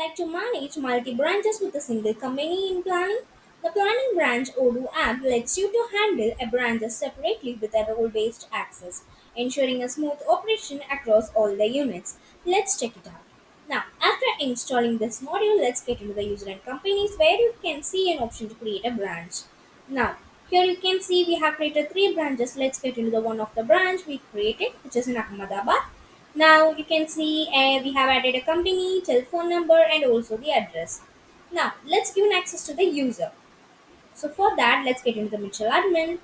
like to manage multi branches with a single company in planning? The Planning Branch Odoo app lets you to handle a branch separately with a role based access, ensuring a smooth operation across all the units. Let's check it out. Now, after installing this module, let's get into the user and companies where you can see an option to create a branch. Now, here you can see we have created three branches. Let's get into the one of the branch we created, which is in Ahmedabad. Now you can see we have added a company, telephone number, and also the address. Now let's give an access to the user. So for that, let's get into the Mitchell admin.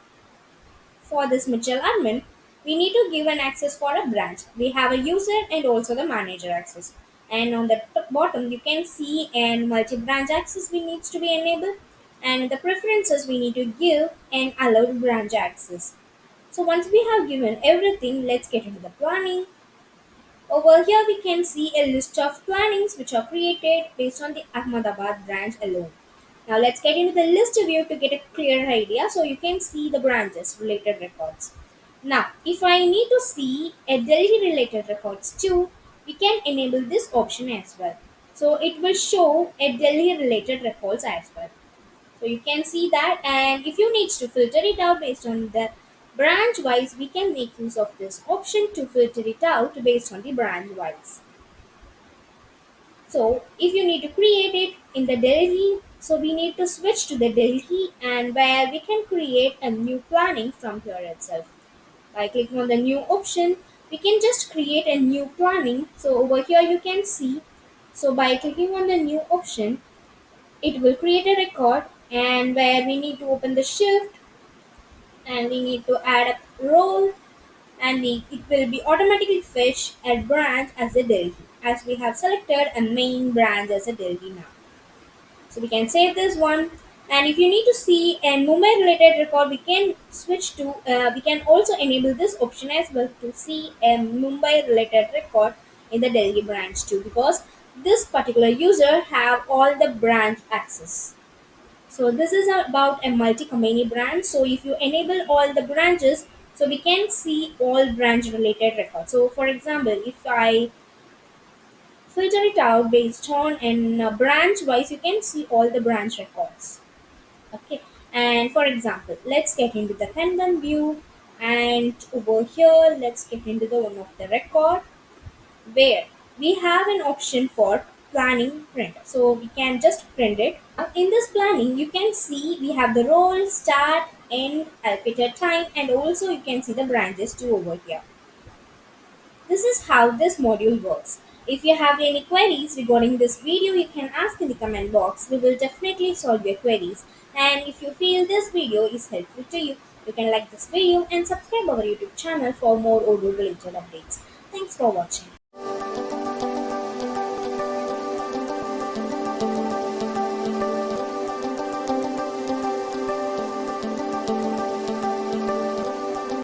For this Mitchell admin, we need to give an access for a branch. We have a user and also the manager access. And on the bottom, you can see an multi-branch access we needs to be enabled. And the preferences we need to give an allowed branch access. So once we have given everything, let's get into the planning. Over here we can see a list of plannings which are created based on the Ahmedabad branch alone. Now let's get into the list view to get a clear idea so you can see the branches related records. Now if I need to see a Delhi related records too, we can enable this option as well. So it will show a Delhi related records as well. So you can see that, and if you need to filter it out based on the branch wise, we can make use of this option to filter it out based on the branch wise. So if you need to create it in the Delhi, so we need to switch to the Delhi and where we can create a new planning from here itself. By clicking on the new option, we can just create a new planning. So over here you can see, so by clicking on the new option, it will create a record and where we need to open the shift and we need to add a role and it will be automatically fetch a branch as a Delhi as we have selected a main branch as a Delhi now. So we can save this one, and if you need to see a Mumbai related record we can switch to we can also enable this option as well to see a Mumbai related record in the Delhi branch too because this particular user have all the branch access. So this is about a multi-company branch. So if you enable all the branches, so we can see all branch related records. So for example, if I filter it out based on an branch wise, you can see all the branch records. Okay. And for example, let's get into the Kanban view, and over here, let's get into the one of the record where we have an option for planning print. So we can just print it. In this planning, you can see we have the role, start, end, allocated time, and also you can see the branches too over here. This is how this module works. If you have any queries regarding this video, you can ask in the comment box. We will definitely solve your queries. And if you feel this video is helpful to you, you can like this video and subscribe our YouTube channel for more Urdu related updates. Thanks for watching.